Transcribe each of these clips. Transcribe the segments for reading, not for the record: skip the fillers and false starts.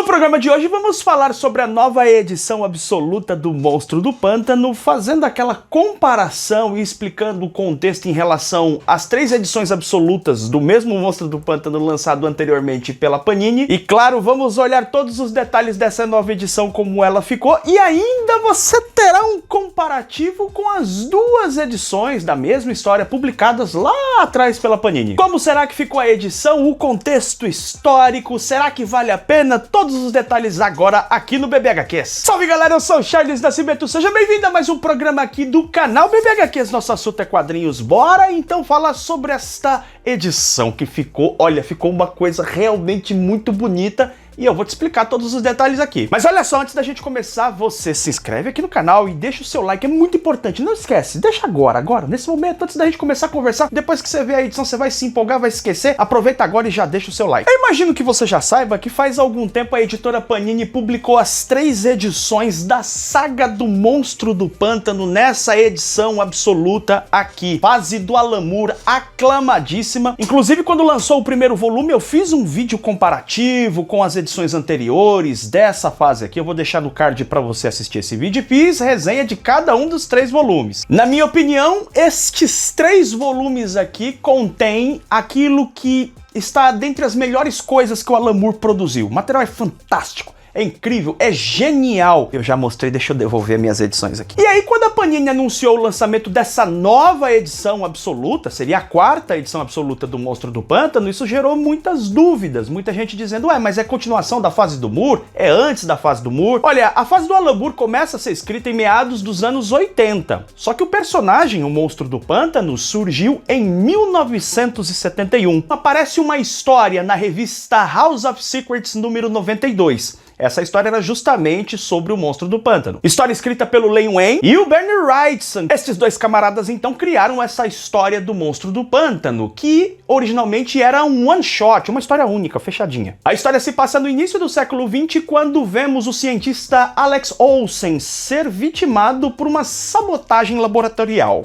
No programa de hoje vamos falar sobre a nova edição absoluta do Monstro do Pântano, fazendo aquela comparação e explicando o contexto em relação às 3 edições absolutas do mesmo Monstro do Pântano lançado anteriormente pela Panini. E claro, vamos olhar todos os detalhes dessa nova edição, como ela ficou, e ainda você terá um comparativo com as 2 edições da mesma história publicadas lá atrás pela Panini. Como será que ficou a edição? O contexto histórico? Será que vale a pena? Todos os detalhes agora aqui no BBHQs. Salve galera, eu sou o Charles Nascimento, seja bem-vindo a mais um programa aqui do canal BBHQs. Nosso assunto é quadrinhos, bora então falar sobre esta edição que ficou, olha, ficou uma coisa realmente muito bonita. E eu vou te explicar todos os detalhes aqui. Mas olha só, antes da gente começar, você se inscreve aqui no canal e deixa o seu like, é muito importante. Não esquece, deixa agora, nesse momento, antes da gente começar a conversar. Depois que você ver a edição, você vai se empolgar, vai esquecer. Aproveita agora e já deixa o seu like. Eu imagino que você já saiba que faz algum tempo a editora Panini publicou as 3 edições da saga do Monstro do Pântano nessa edição absoluta aqui. Fase do Alan Moore, aclamadíssima. Inclusive, quando lançou o primeiro volume, eu fiz um vídeo comparativo com as edições anteriores dessa fase aqui. Eu vou deixar no card para você assistir esse vídeo e fiz resenha de cada um dos 3 volumes. Na minha opinião, estes 3 volumes aqui contêm aquilo que está dentre as melhores coisas que o Alan Moore produziu. O material é fantástico. É incrível, é genial. Eu já mostrei, deixa eu devolver minhas edições aqui. E aí, quando a Panini anunciou o lançamento dessa nova edição absoluta, seria a 4ª edição absoluta do Monstro do Pântano, isso gerou muitas dúvidas. Muita gente dizendo, ué, mas é continuação da fase do Moore? É antes da fase do Moore? Olha, a fase do Alan Moore começa a ser escrita em meados dos anos 80. Só que o personagem, o Monstro do Pântano, surgiu em 1971. Aparece uma história na revista House of Secrets número 92. Essa história era justamente sobre o Monstro do Pântano. História escrita pelo Len Wein e o Bernie Wrightson. Estes 2 camaradas então criaram essa história do Monstro do Pântano, que originalmente era um one-shot, uma história única, fechadinha. A história se passa no início do século XX, quando vemos o cientista Alex Olsen ser vitimado por uma sabotagem laboratorial.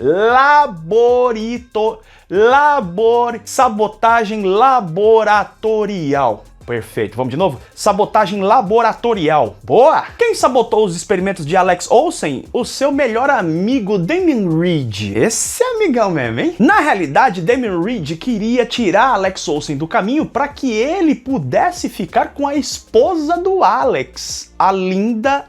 Sabotagem laboratorial. Perfeito, vamos de novo? Sabotagem laboratorial. Boa! Quem sabotou os experimentos de Alex Olsen? O seu melhor amigo Damon Reed. Esse é amigão mesmo, hein? Na realidade, Damon Reed queria tirar Alex Olsen do caminho para que ele pudesse ficar com a esposa do Alex, a Linda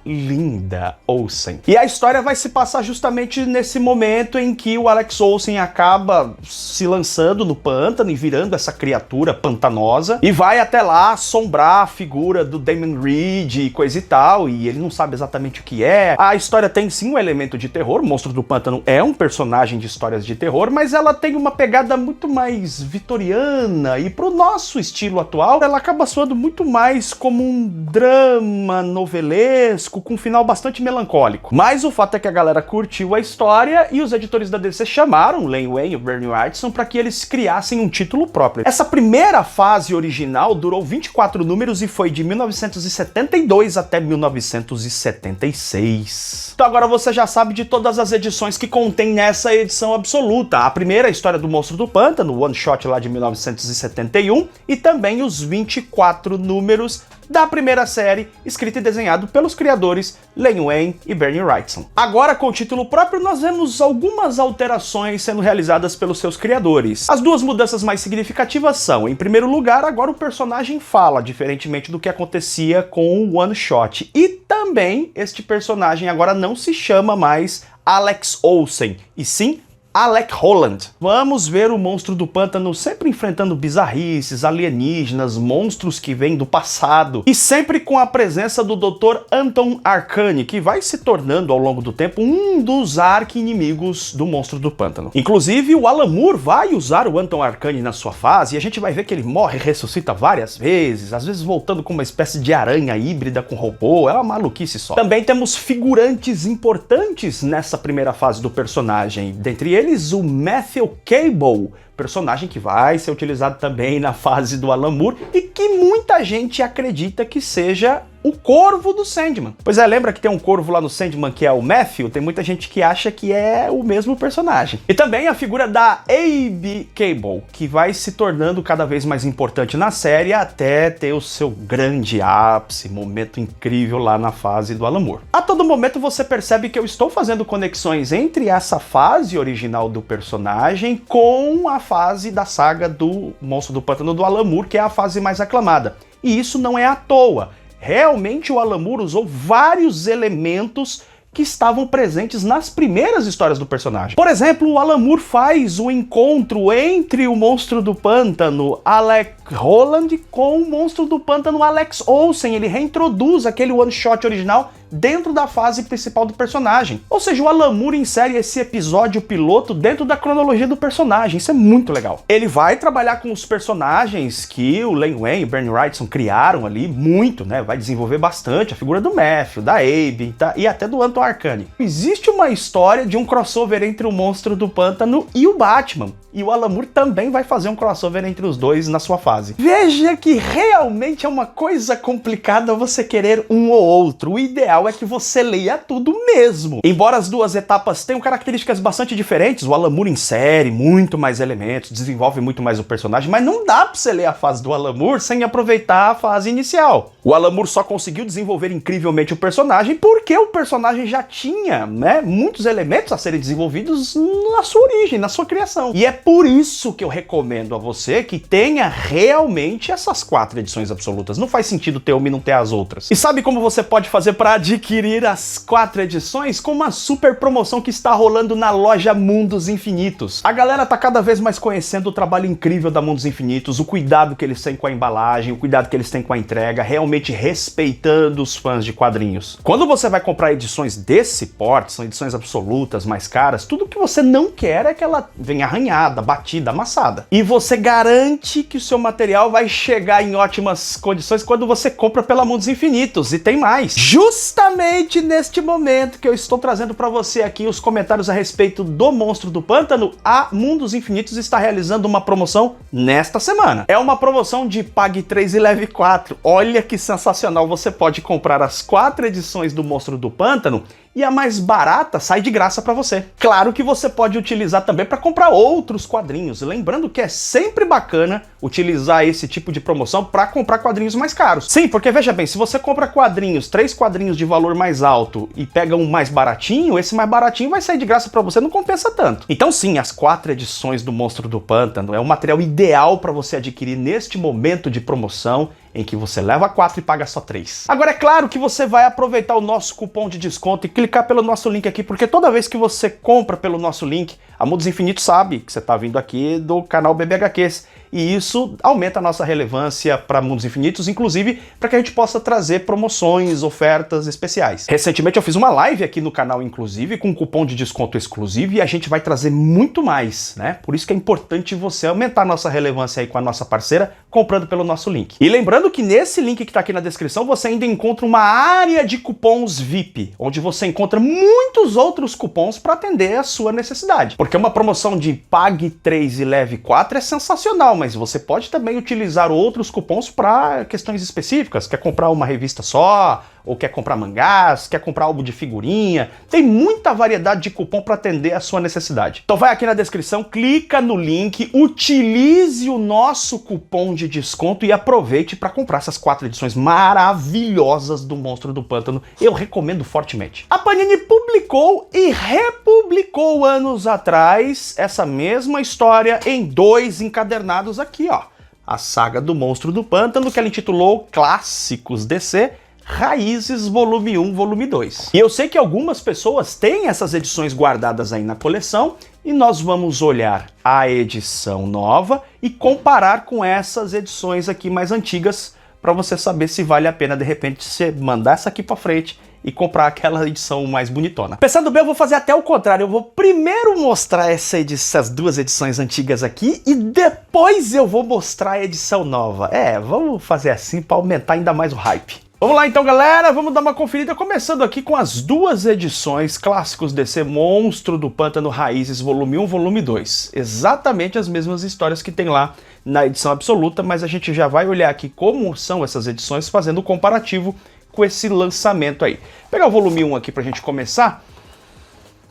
Olsen. E a história vai se passar justamente nesse momento em que o Alex Olsen acaba se lançando no pântano e virando essa criatura pantanosa e vai até lá assombrar a figura do Damon Reed e coisa e tal, e ele não sabe exatamente o que é. A história tem sim um elemento de terror, o Monstro do Pântano é um personagem de histórias de terror, mas ela tem uma pegada muito mais vitoriana, e pro nosso estilo atual, ela acaba soando muito mais como um drama novelesco, com um final bastante melancólico. Mas o fato é que a galera curtiu a história, e os editores da DC chamaram o Len Wein e o Bernie Wrightson para que eles criassem um título próprio. Essa primeira fase original durou 24 números e foi de 1972 até 1976. Então agora você já sabe de todas as edições que contém nessa edição absoluta. A primeira, a história do Monstro do Pântano, o one shot lá de 1971, e também os 24 números da primeira série, escrito e desenhado pelos criadores Len Wein e Bernie Wrightson. Agora, com o título próprio, nós vemos algumas alterações sendo realizadas pelos seus criadores. As 2 mudanças mais significativas são, em primeiro lugar, agora o personagem fala, diferentemente do que acontecia com o one shot. E também, este personagem agora não se chama mais Alex Olsen, e sim Alec Holland. Vamos ver o Monstro do Pântano sempre enfrentando bizarrices, alienígenas, monstros que vêm do passado, e sempre com a presença do Dr. Anton Arcane, que vai se tornando ao longo do tempo um dos arqui-inimigos do Monstro do Pântano. Inclusive, o Alan Moore vai usar o Anton Arcane na sua fase, e a gente vai ver que ele morre e ressuscita várias vezes, às vezes voltando com uma espécie de aranha híbrida com robô, é uma maluquice só. Também temos figurantes importantes nessa primeira fase do personagem, dentre eles o Matthew Cable, personagem que vai ser utilizado também na fase do Alan Moore e que muita gente acredita que seja o corvo do Sandman. Pois é, lembra que tem um corvo lá no Sandman que é o Matthew? Tem muita gente que acha que é o mesmo personagem. E também a figura da Abby Cable, que vai se tornando cada vez mais importante na série até ter o seu grande ápice, momento incrível lá na fase do Alan Moore. A todo momento você percebe que eu estou fazendo conexões entre essa fase original do personagem com a fase da saga do Monstro do Pântano do Alan Moore, que é a fase mais aclamada. E isso não é à toa. Realmente o Alan Moore usou vários elementos que estavam presentes nas primeiras histórias do personagem. Por exemplo, o Alan Moore faz o encontro entre o Monstro do Pântano Alec Holland com o Monstro do Pântano Alex Olsen. Ele reintroduz aquele one-shot original dentro da fase principal do personagem. Ou seja, o Alan Moore insere esse episódio piloto dentro da cronologia do personagem. Isso é muito legal. Ele vai trabalhar com os personagens que o Len Wein e o Bernie Wrightson criaram ali muito, né? Vai desenvolver bastante a figura do Matthew, da Abby e até do Anton Arcane. Existe uma história de um crossover entre o Monstro do Pântano e o Batman. E o Alan Moore também vai fazer um crossover entre os dois na sua fase. Veja que realmente é uma coisa complicada você querer um ou outro. O ideal é que você leia tudo mesmo. Embora as duas etapas tenham características bastante diferentes, o Alan Moore insere muito mais elementos, desenvolve muito mais o personagem, mas não dá pra você ler a fase do Alan Moore sem aproveitar a fase inicial. O Alan Moore só conseguiu desenvolver incrivelmente o personagem porque o personagem já tinha, né, muitos elementos a serem desenvolvidos na sua origem, na sua criação. E é por isso que eu recomendo a você que tenha realmente essas 4 edições absolutas. Não faz sentido ter uma e não ter as outras. E sabe como você pode fazer para adquirir as 4 edições? Com uma super promoção que está rolando na loja Mundos Infinitos. A galera tá cada vez mais conhecendo o trabalho incrível da Mundos Infinitos, o cuidado que eles têm com a embalagem, o cuidado que eles têm com a entrega, realmente respeitando os fãs de quadrinhos. Quando você vai comprar edições desse porte, são edições absolutas, mais caras, tudo que você não quer é que ela venha arranhada, batida, amassada. E você garante que o seu material vai chegar em ótimas condições quando você compra pela Mundos Infinitos. E tem mais. Justamente neste momento que eu estou trazendo para você aqui os comentários a respeito do Monstro do Pântano, a Mundos Infinitos está realizando uma promoção nesta semana. É uma promoção de pague 3 e leve 4. Olha que sensacional, você pode comprar as 4 edições do Monstro do Pântano e a mais barata sai de graça para você. Claro que você pode utilizar também para comprar outros quadrinhos. Lembrando que é sempre bacana utilizar esse tipo de promoção para comprar quadrinhos mais caros. Sim, porque veja bem, se você compra quadrinhos, 3 quadrinhos de valor mais alto e pega um mais baratinho, esse mais baratinho vai sair de graça para você, não compensa tanto. Então sim, as 4 edições do Monstro do Pântano é o material ideal para você adquirir neste momento de promoção em que você leva 4 e paga só 3. Agora é claro que você vai aproveitar o nosso cupom de desconto e clicar pelo nosso link aqui, porque toda vez que você compra pelo nosso link, a Mundos Infinitos sabe que você está vindo aqui do canal BBHQs, e isso aumenta a nossa relevância para Mundos Infinitos, inclusive para que a gente possa trazer promoções, ofertas especiais. Recentemente eu fiz uma live aqui no canal, inclusive, com um cupom de desconto exclusivo, e a gente vai trazer muito mais, né? Por isso que é importante você aumentar a nossa relevância aí com a nossa parceira, comprando pelo nosso link. E lembrando que nesse link que está aqui na descrição, você ainda encontra uma área de cupons VIP, onde você encontra muitos outros cupons para atender a sua necessidade. Porque uma promoção de pague 3 e leve 4 é sensacional, mas você pode também utilizar outros cupons para questões específicas. Quer comprar uma revista só, ou quer comprar mangás, quer comprar álbum de figurinha. Tem muita variedade de cupom para atender a sua necessidade. Então vai aqui na descrição, clica no link, utilize o nosso cupom de desconto e aproveite para comprar essas 4 edições maravilhosas do Monstro do Pântano. Eu recomendo fortemente. A Panini publicou e republicou anos atrás essa mesma história em 2 encadernados aqui, ó. A saga do Monstro do Pântano, que ela intitulou Clássicos DC Raízes Volume 1, Volume 2. E eu sei que algumas pessoas têm essas edições guardadas aí na coleção, e nós vamos olhar a edição nova e comparar com essas edições aqui mais antigas, para você saber se vale a pena, de repente, você mandar essa aqui para frente e comprar aquela edição mais bonitona. Pensando bem, eu vou fazer até o contrário. Eu vou primeiro mostrar essas 2 edições antigas aqui e depois eu vou mostrar a edição nova. Vamos fazer assim para aumentar ainda mais o hype. Vamos lá então, galera, vamos dar uma conferida, começando aqui com as 2 edições Clássicos DC Monstro do Pântano Raízes, Volume 1, Volume 2. Exatamente as mesmas histórias que tem lá na edição absoluta, mas a gente já vai olhar aqui como são essas edições, fazendo o comparativo com esse lançamento aí. Vou pegar o volume 1 aqui pra gente começar.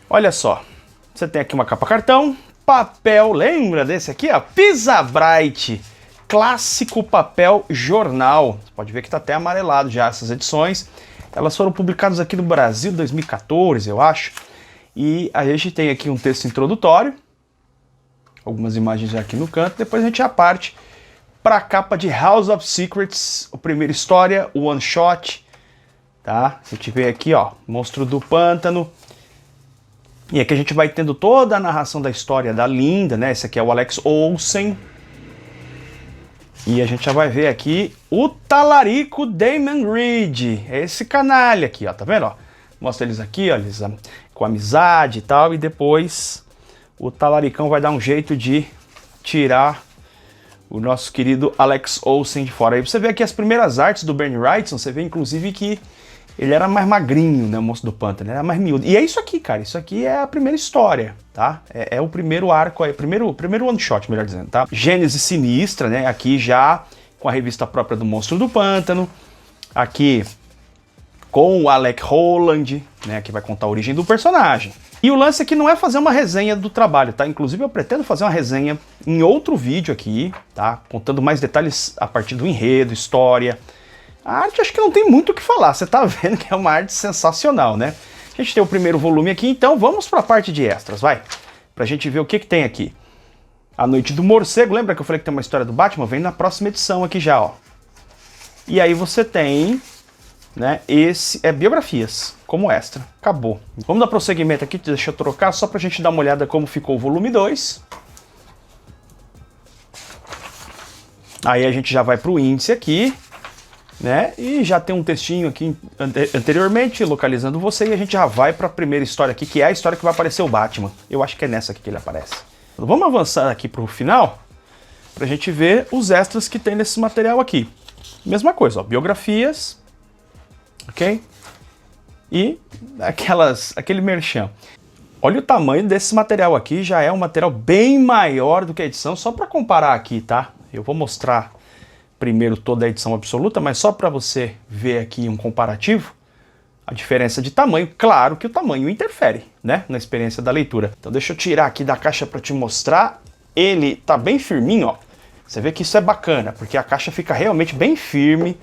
Olha só, você tem aqui uma capa cartão, papel, lembra desse aqui, ó? Pisabrite, clássico papel jornal. Você pode ver que tá até amarelado já essas edições. Elas foram publicadas aqui no Brasil em 2014, eu acho. E a gente tem aqui um texto introdutório, algumas imagens já aqui no canto, depois a gente já parte para a capa de House of Secrets, a primeira história, o one shot, tá? A gente vê aqui, ó, Monstro do Pântano. E aqui a gente vai tendo toda a narração da história da Linda, né? Esse aqui é o Alex Olsen. E a gente já vai ver aqui o talarico Damon Reed. É esse canalha aqui, ó, tá vendo? Ó? Mostra eles aqui, ó, eles com amizade e tal, e depois o talaricão vai dar um jeito de tirar o nosso querido Alex Olsen de fora. Aí você vê aqui as primeiras artes do Bernie Wrightson, você vê inclusive que ele era mais magrinho, né, o Monstro do Pântano, ele era mais miúdo. E é isso aqui, cara, isso aqui é a primeira história, tá? É o primeiro arco, é o primeiro one shot, melhor dizendo, tá? Gênese Sinistra, né, aqui já com a revista própria do Monstro do Pântano, aqui com o Alec Holland, né, que vai contar a origem do personagem. E o lance aqui não é fazer uma resenha do trabalho, tá? Inclusive eu pretendo fazer uma resenha em outro vídeo aqui, tá? Contando mais detalhes a partir do enredo, história. A arte acho que não tem muito o que falar, você tá vendo que é uma arte sensacional, né? A gente tem o primeiro volume aqui, então vamos para a parte de extras, vai? Pra gente ver o que tem aqui. A Noite do Morcego, lembra que eu falei que tem uma história do Batman? Vem na próxima edição aqui já, ó. E aí você tem, né, esse é biografias, como extra. Acabou. Vamos dar prosseguimento aqui, deixa eu trocar, só pra gente dar uma olhada como ficou o volume 2. Aí a gente já vai pro índice aqui, né, e já tem um textinho aqui anteriormente, localizando você, e a gente já vai pra primeira história aqui, que é a história que vai aparecer o Batman. Eu acho que é nessa aqui que ele aparece. Vamos avançar aqui pro final, pra gente ver os extras que tem nesse material aqui. Mesma coisa, ó, biografias, ok? E aquele merchan. Olha o tamanho desse material aqui, já é um material bem maior do que a edição, só para comparar aqui, tá? Eu vou mostrar primeiro toda a edição absoluta, mas só para você ver aqui um comparativo, a diferença de tamanho. Claro que o tamanho interfere, né, na experiência da leitura. Então deixa eu tirar aqui da caixa para te mostrar. Ele tá bem firminho, ó. Você vê que isso é bacana, porque a caixa fica realmente bem firme.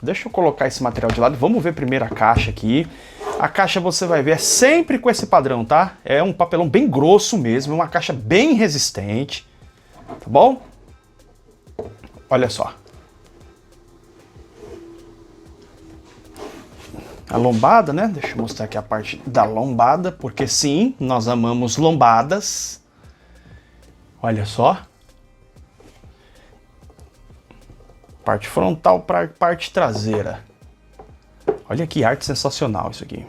Deixa eu colocar esse material de lado, vamos ver primeiro a caixa aqui. A caixa você vai ver é sempre com esse padrão, tá? É um papelão bem grosso mesmo, uma caixa bem resistente, tá bom? Olha só. A lombada, né? Deixa eu mostrar aqui a parte da lombada, porque sim, nós amamos lombadas. Olha só. Parte frontal para parte traseira. Olha que arte sensacional isso aqui.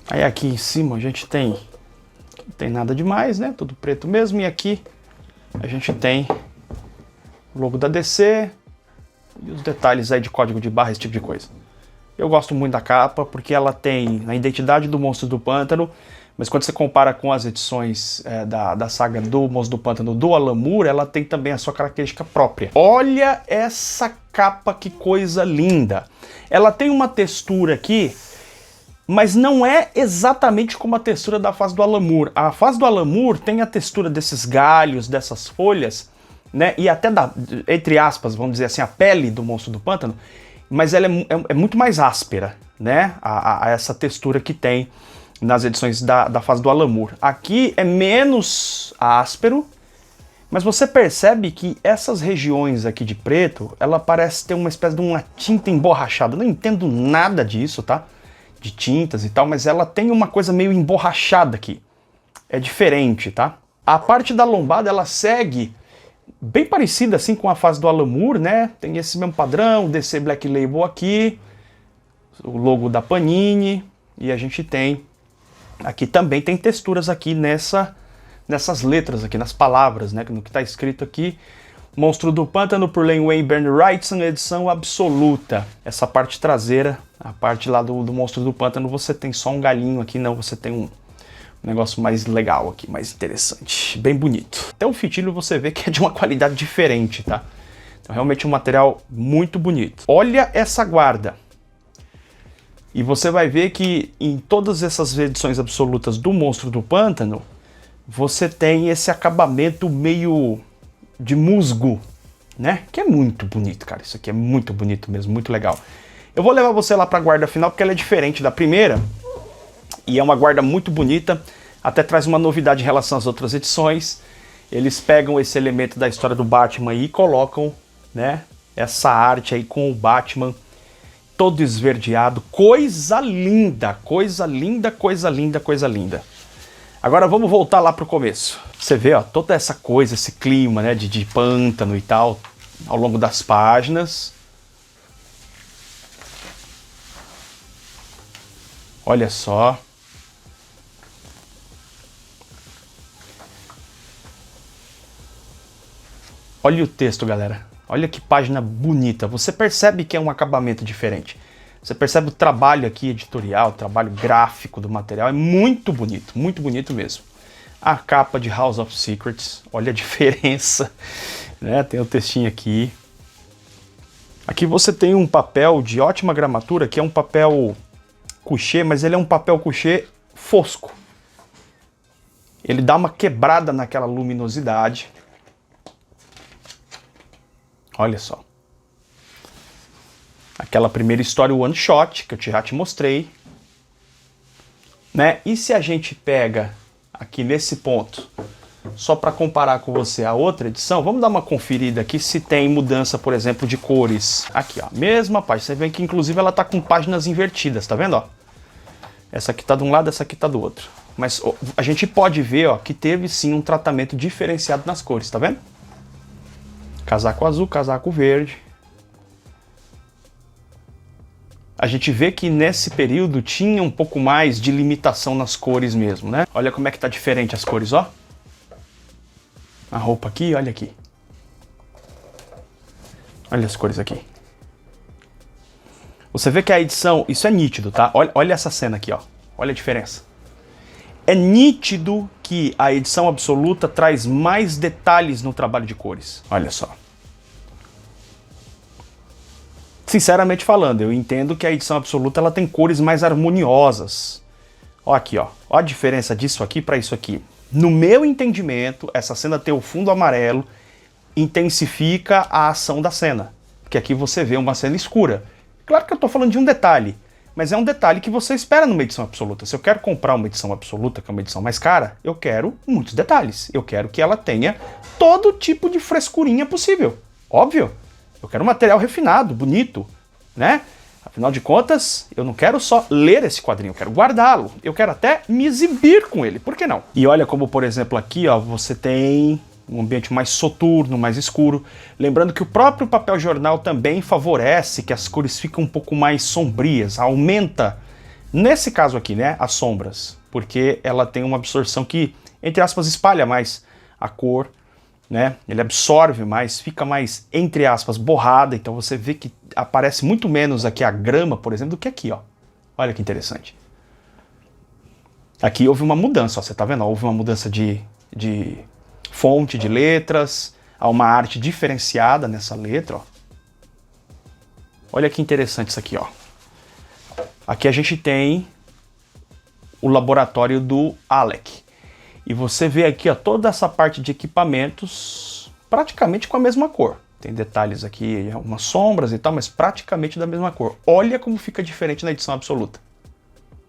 Aí aqui em cima a gente tem... Não tem nada demais, né? Tudo preto mesmo. E aqui a gente tem o logo da DC e os detalhes aí de código de barra, esse tipo de coisa. Eu gosto muito da capa porque ela tem a identidade do Monstro do Pântano, mas quando você compara com as edições da saga do Monstro do Pântano do Alan Moore, ela tem também a sua característica própria. Olha essa capa, que coisa linda! Ela tem uma textura aqui, mas não é exatamente como a textura da fase do Alan Moore. A fase do Alan Moore tem a textura desses galhos, dessas folhas, né? E até entre aspas, vamos dizer assim, a pele do Monstro do Pântano, mas ela é muito mais áspera, né? A essa textura que tem nas edições da fase do Alan Moore. Aqui é menos áspero, mas você percebe que essas regiões aqui de preto, ela parece ter uma espécie de uma tinta emborrachada. Eu não entendo nada disso, tá? De tintas e tal, mas ela tem uma coisa meio emborrachada aqui. É diferente, tá? A parte da lombada, ela segue bem parecida assim com a fase do Alan Moore, né? Tem esse mesmo padrão, o DC Black Label aqui, o logo da Panini, e a gente tem aqui também tem texturas aqui nessas letras aqui, nas palavras, né? No que está escrito aqui, Monstro do Pântano por Len Wein e Bernie Wrightson, edição absoluta. Essa parte traseira, a parte lá do Monstro do Pântano, você tem só um galinho aqui, não, você tem um negócio mais legal aqui, mais interessante, bem bonito. Até o fitilho você vê que é de uma qualidade diferente, tá? Então realmente um material muito bonito. Olha essa guarda. E você vai ver que em todas essas edições absolutas do Monstro do Pântano, você tem esse acabamento meio de musgo, né? Que é muito bonito, cara. Isso aqui é muito bonito mesmo, muito legal. Eu vou levar você lá para a guarda final porque ela é diferente da primeira. E é uma guarda muito bonita. Até traz uma novidade em relação às outras edições. Eles pegam esse elemento da história do Batman e colocam, né, essa arte aí com o Batman todo esverdeado. Coisa linda, coisa linda, coisa linda, coisa linda. Agora vamos voltar lá pro começo. Você vê, ó, toda essa coisa, esse clima, né, de pântano e tal, ao longo das páginas. Olha só. Olha o texto, galera. Olha que página bonita. Você percebe que é um acabamento diferente. Você percebe o trabalho aqui editorial, o trabalho gráfico do material. É muito bonito mesmo. A capa de House of Secrets. Olha a diferença, né? Tem o textinho aqui. Aqui você tem um papel de ótima gramatura, que é um papel couché, mas ele é um papel couché fosco. Ele dá uma quebrada naquela luminosidade. Olha só. Aquela primeira história one shot que eu já te mostrei, né? E se a gente pega aqui nesse ponto, só para comparar com você a outra edição, vamos dar uma conferida aqui se tem mudança, por exemplo, de cores. Aqui, ó, mesma página. Você vê que inclusive ela tá com páginas invertidas, tá vendo, ó? Essa aqui tá de um lado, essa aqui tá do outro. Mas ó, a gente pode ver, ó, que teve sim um tratamento diferenciado nas cores, tá vendo? Casaco azul, casaco verde. A gente vê que nesse período tinha um pouco mais de limitação nas cores mesmo, né? Olha como é que tá diferente as cores, ó. A roupa aqui, olha aqui. Olha as cores aqui. Você vê que a edição, isso é nítido, tá? Olha essa cena aqui, ó. Olha a diferença. É nítido que a edição absoluta traz mais detalhes no trabalho de cores. Olha só. Sinceramente falando, eu entendo que a edição absoluta ela tem cores mais harmoniosas. Ó aqui, ó. Ó a diferença disso aqui para isso aqui. No meu entendimento, essa cena ter o fundo amarelo intensifica a ação da cena. Porque aqui você vê uma cena escura. Claro que eu tô falando de um detalhe, mas é um detalhe que você espera numa edição absoluta. Se eu quero comprar uma edição absoluta, que é uma edição mais cara, eu quero muitos detalhes. Eu quero que ela tenha todo tipo de frescurinha possível. Óbvio. Eu quero um material refinado, bonito, né? Afinal de contas, eu não quero só ler esse quadrinho, eu quero guardá-lo. Eu quero até me exibir com ele, por que não? E olha como, por exemplo, aqui, ó, você tem um ambiente mais soturno, mais escuro. Lembrando que o próprio papel jornal também favorece que as cores fiquem um pouco mais sombrias, aumenta, nesse caso aqui, né, as sombras, porque ela tem uma absorção que, entre aspas, espalha mais a cor, né? Ele absorve mais, fica mais, entre aspas, borrada, então você vê que aparece muito menos aqui a grama, por exemplo, do que aqui, ó. Olha que interessante. Aqui houve uma mudança, ó, você tá vendo? Houve uma mudança de fonte, de letras, há uma arte diferenciada nessa letra, ó. Olha que interessante isso aqui, ó. Aqui a gente tem o laboratório do Alec. E você vê aqui, ó, toda essa parte de equipamentos praticamente com a mesma cor. Tem detalhes aqui, umas sombras e tal, mas praticamente da mesma cor. Olha como fica diferente na edição absoluta.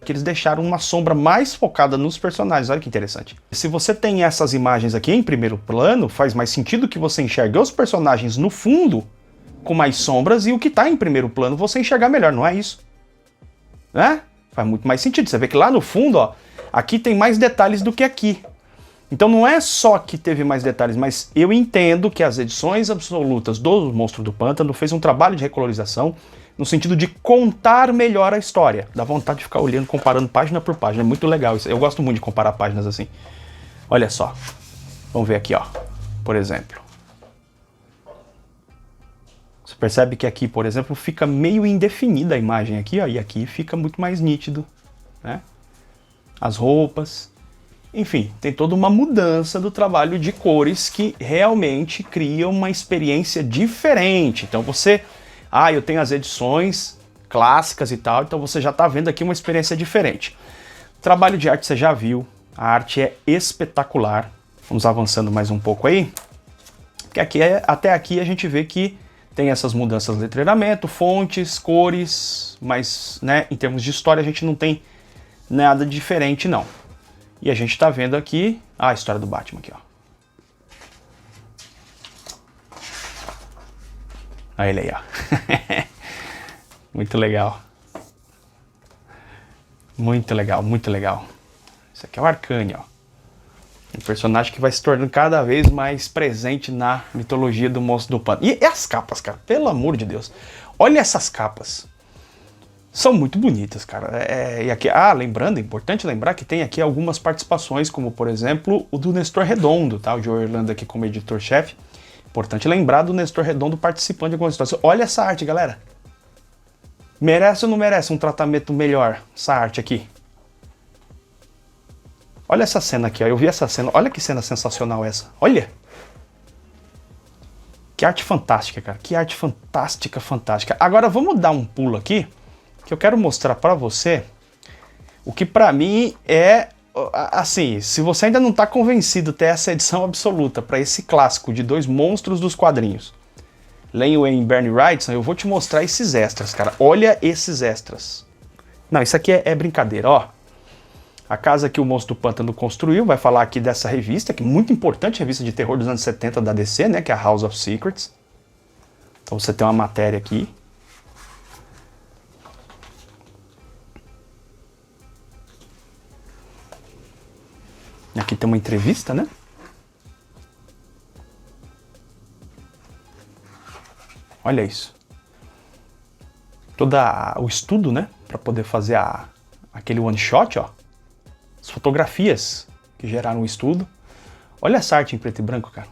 Que eles deixaram uma sombra mais focada nos personagens, olha que interessante. Se você tem essas imagens aqui em primeiro plano, faz mais sentido que você enxergue os personagens no fundo com mais sombras e o que está em primeiro plano você enxergar melhor, não é isso? Né? Faz muito mais sentido. Você vê que lá no fundo, ó, aqui tem mais detalhes do que aqui. Então não é só que teve mais detalhes, mas eu entendo que as edições absolutas do Monstro do Pântano fez um trabalho de recolorização no sentido de contar melhor a história. Dá vontade de ficar olhando, comparando página por página. É muito legal isso. Eu gosto muito de comparar páginas assim. Olha só. Vamos ver aqui, ó. Por exemplo. Você percebe que aqui, por exemplo, fica meio indefinida a imagem aqui, ó. E aqui fica muito mais nítido, né? As roupas. Enfim, tem toda uma mudança do trabalho de cores que realmente cria uma experiência diferente. Então você, eu tenho as edições clássicas e tal, então você já está vendo aqui uma experiência diferente. O trabalho de arte você já viu, a arte é espetacular. Vamos avançando mais um pouco aí, porque até aqui a gente vê que tem essas mudanças de letreiramento, fontes, cores, mas né, em termos de história a gente não tem nada diferente não. E a gente tá vendo aqui a história do Batman aqui, ó. Olha ele aí, ó. Muito legal. Muito legal, muito legal. Esse aqui é o Arcane, ó. Um personagem que vai se tornando cada vez mais presente na mitologia do Monstro do Pântano. E as capas, cara, pelo amor de Deus. Olha essas capas. São muito bonitas, cara. E aqui, lembrando, é importante lembrar que tem aqui algumas participações, como por exemplo o do Nestor Redondo, tá? O Joe Orlando aqui como editor-chefe. Importante lembrar do Nestor Redondo participando de algumas histórias. Olha essa arte, galera. Merece ou não merece um tratamento melhor, essa arte aqui? Olha essa cena aqui, ó. Eu vi essa cena. Olha que cena sensacional essa. Olha! Que arte fantástica, cara. Que arte fantástica, fantástica. Agora vamos dar um pulo aqui, que eu quero mostrar para você o que para mim é, assim, se você ainda não está convencido ter essa edição absoluta para esse clássico de dois monstros dos quadrinhos, Len Wein e Bernie Wrightson, eu vou te mostrar esses extras, cara. Olha esses extras. Não, isso aqui é brincadeira, ó. A casa que o Monstro do Pântano construiu, vai falar aqui dessa revista, que é muito importante, revista de terror dos anos 70 da DC, né, que é a House of Secrets. Então você tem uma matéria aqui. Aqui tem uma entrevista, né? Olha isso. Todo o estudo, né? Para poder fazer aquele one shot, ó. As fotografias que geraram o estudo. Olha essa arte em preto e branco, cara.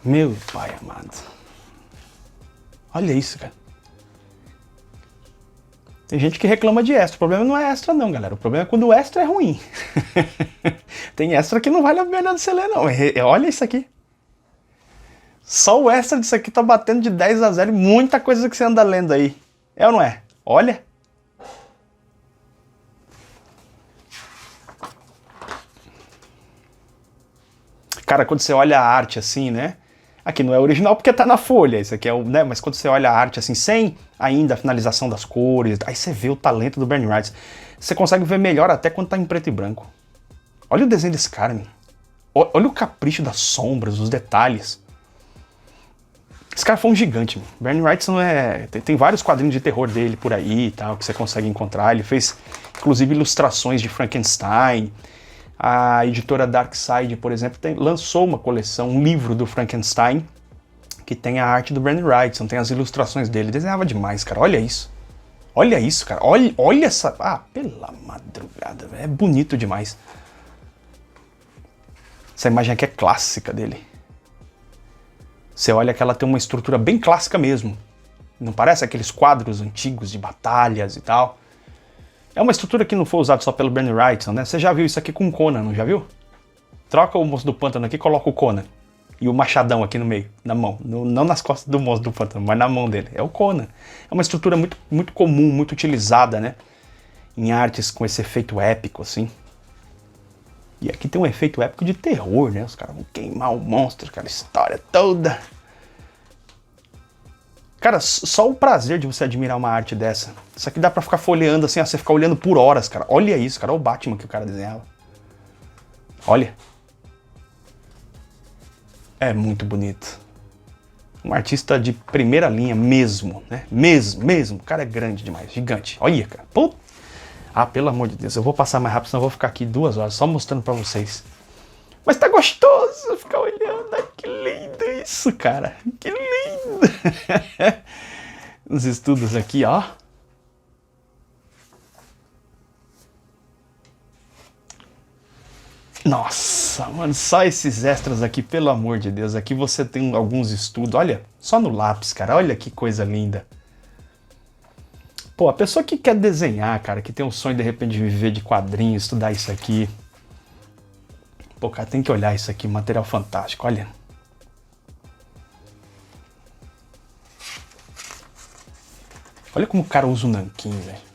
Meu pai amado. Olha isso, cara. Tem gente que reclama de extra. O problema não é extra não, galera. O problema é quando o extra é ruim. Tem extra que não vale a pena de você ler, não. Olha isso aqui. Só o extra disso aqui tá batendo de 10-0 e muita coisa que você anda lendo aí. É ou não é? Olha. Cara, quando você olha a arte assim, né? Aqui não é original porque tá na folha, isso aqui é o, né? Mas quando você olha a arte assim, sem ainda a finalização das cores, aí você vê o talento do Bernie Wrightson. Você consegue ver melhor até quando tá em preto e branco. Olha o desenho desse cara, meu. Olha o capricho das sombras, os detalhes. Esse cara foi um gigante, meu. Bernie Wrightson tem vários quadrinhos de terror dele por aí e tal, que você consegue encontrar. Ele fez, inclusive, ilustrações de Frankenstein. A editora Darkside, por exemplo, lançou uma coleção, um livro do Frankenstein, que tem a arte do Bernie Wrightson, tem as ilustrações dele. Desenhava demais, cara. Olha isso. Olha isso, cara. Olha essa... pela madrugada, véio. É bonito demais. Essa imagem aqui é clássica dele. Você olha que ela tem uma estrutura bem clássica mesmo. Não parece aqueles quadros antigos de batalhas e tal. É uma estrutura que não foi usada só pelo Bernie Wrightson, né? Você já viu isso aqui com o Conan, não já viu? Troca o Monstro do Pântano aqui e coloca o Conan. E o machadão aqui no meio, na mão. Não nas costas do Monstro do Pântano, mas na mão dele. É o Conan. É uma estrutura muito, muito comum, muito utilizada, né? Em artes com esse efeito épico, assim. E aqui tem um efeito épico de terror, né? Os caras vão queimar o monstro, aquela história toda. Cara, só o prazer de você admirar uma arte dessa. Isso aqui dá pra ficar folheando assim, você ficar olhando por horas, cara. Olha isso, cara. Olha o Batman que o cara desenhava. Olha. É muito bonito. Um artista de primeira linha mesmo, né? Mesmo. O cara é grande demais, gigante. Olha, cara. Pô. Pelo amor de Deus, eu vou passar mais rápido, senão eu vou ficar aqui 2 horas só mostrando pra vocês. Mas tá gostoso ficar olhando. Ai, que lindo isso, cara. Que lindo. Os estudos aqui, ó. Nossa, mano, só esses extras aqui, pelo amor de Deus. Aqui você tem alguns estudos, olha, só no lápis, cara. Olha que coisa linda. Pô, a pessoa que quer desenhar, cara, que tem um sonho de repente de viver de quadrinhos, estudar isso aqui. Pô, cara, tem que olhar isso aqui, material fantástico, olha. Olha como o cara usa o nanquim, velho.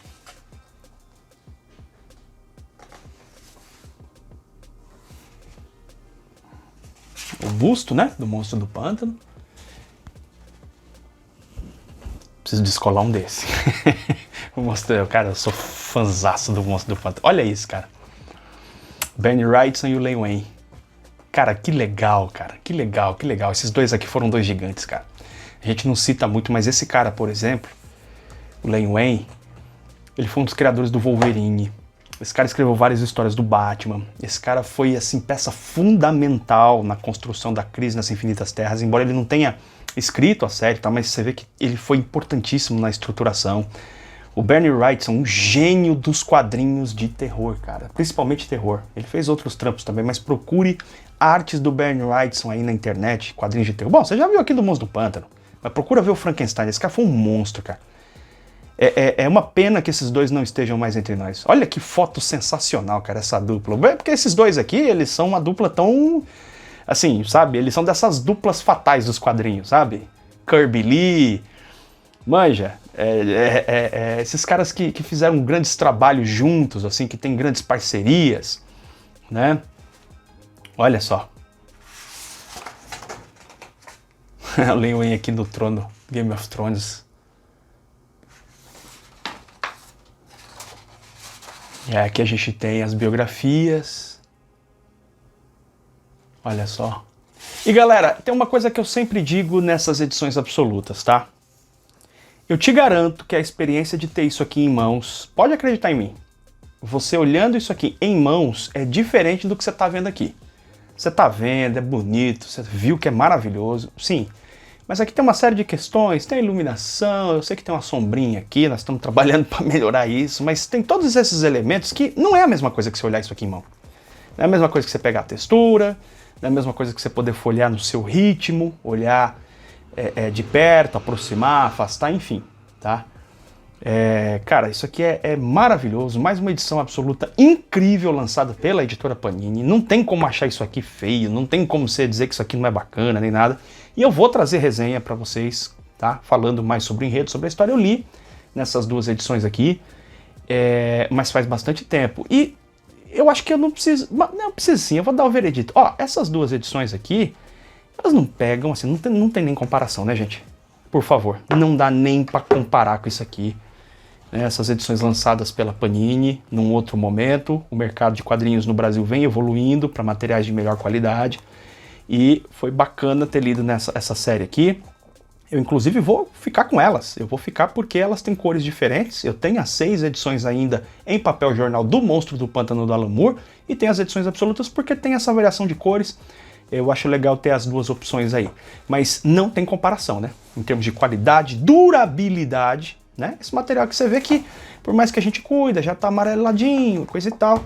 O busto, né, do Monstro do Pântano. Preciso descolar um desse. Cara, eu sou fãzaço do Monstro do Pântano. Olha isso, cara. Bernie Wrightson e o Len Wein. Cara, que legal, cara. Que legal, que legal. Esses dois aqui foram dois gigantes, cara. A gente não cita muito, mas esse cara, por exemplo, o Len Wein, ele foi um dos criadores do Wolverine. Esse cara escreveu várias histórias do Batman. Esse cara foi, assim, peça fundamental na construção da Crise nas Infinitas Terras, embora ele não tenha escrito a série, tá? Mas você vê que ele foi importantíssimo na estruturação. O Bernie Wrightson, um gênio dos quadrinhos de terror, cara. Principalmente terror. Ele fez outros trampos também, mas procure artes do Bernie Wrightson aí na internet, quadrinhos de terror. Bom, você já viu aqui do Monstro do Pântano, mas procura ver o Frankenstein. Esse cara foi um monstro, cara. É uma pena que esses dois não estejam mais entre nós. Olha que foto sensacional, cara, essa dupla. Porque esses dois aqui, eles são uma dupla tão... Assim, sabe? Eles são dessas duplas fatais dos quadrinhos, sabe? Kirby Lee, manja. Esses caras que fizeram grandes trabalhos juntos, assim, que tem grandes parcerias, né? Olha só. O Len Wein aqui no trono, Game of Thrones. Aqui a gente tem as biografias. Olha só. E galera, tem uma coisa que eu sempre digo nessas edições absolutas, tá? Eu te garanto que a experiência de ter isso aqui em mãos, pode acreditar em mim, você olhando isso aqui em mãos é diferente do que você tá vendo aqui. Você tá vendo, é bonito, você viu que é maravilhoso, sim. Mas aqui tem uma série de questões, tem a iluminação, eu sei que tem uma sombrinha aqui, nós estamos trabalhando para melhorar isso, mas tem todos esses elementos que não é a mesma coisa que você olhar isso aqui em mão. Não é a mesma coisa que você pegar a textura, não é a mesma coisa que você poder folhear no seu ritmo, olhar de perto, aproximar, afastar, enfim, tá? Cara, isso aqui é maravilhoso, mais uma edição absoluta incrível lançada pela editora Panini, não tem como achar isso aqui feio, não tem como você dizer que isso aqui não é bacana, nem nada, e eu vou trazer resenha para vocês, tá? Falando mais sobre o enredo, sobre a história. Eu li nessas duas edições aqui, mas faz bastante tempo, e eu acho que eu não preciso, não preciso sim, eu vou dar o veredito. Ó, essas duas edições aqui, elas não pegam, assim, não tem nem comparação, né, gente? Por favor, não dá nem para comparar com isso aqui. Essas edições lançadas pela Panini, num outro momento, o mercado de quadrinhos no Brasil vem evoluindo para materiais de melhor qualidade, e foi bacana ter lido essa série aqui. Eu inclusive vou ficar com elas, eu vou ficar porque elas têm cores diferentes. Eu tenho as 6 edições ainda em papel jornal do Monstro do Pântano do Alan Moore, e tem as edições absolutas porque tem essa variação de cores. Eu acho legal ter as duas opções aí, mas não tem comparação, né? Em termos de qualidade, durabilidade, né? Esse material que você vê que, por mais que a gente cuida, já tá amareladinho, coisa e tal,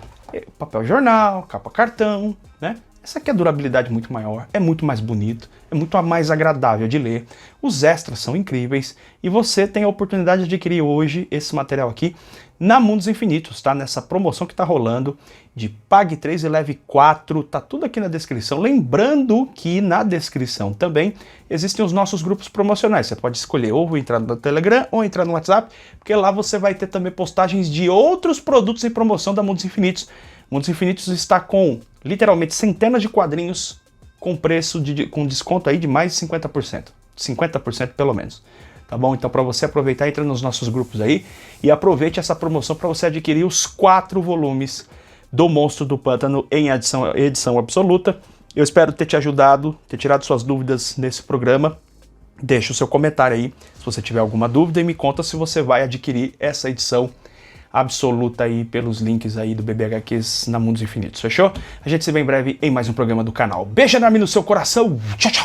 papel jornal, capa cartão, né? Essa aqui é durabilidade muito maior, é muito mais bonito, é muito mais agradável de ler, os extras são incríveis, e você tem a oportunidade de adquirir hoje esse material aqui na Mundos Infinitos, tá? Nessa promoção que tá rolando de Pague 3 e Leve 4, tá tudo aqui na descrição. Lembrando que na descrição também existem os nossos grupos promocionais. Você pode escolher ou entrar no Telegram ou entrar no WhatsApp, porque lá você vai ter também postagens de outros produtos em promoção da Mundos Infinitos. Mundos Infinitos está com literalmente centenas de quadrinhos com preço com desconto aí de mais de 50%. 50% pelo menos. Tá bom? Então, para você aproveitar, entra nos nossos grupos aí e aproveite essa promoção para você adquirir os 4 volumes do Monstro do Pântano em edição absoluta. Eu espero ter te ajudado, ter tirado suas dúvidas nesse programa. Deixa o seu comentário aí se você tiver alguma dúvida e me conta se você vai adquirir essa edição absoluta aí pelos links aí do BBHQs na Mundos Infinitos, fechou? A gente se vê em breve em mais um programa do canal. Beijo enorme no seu coração, tchau, tchau!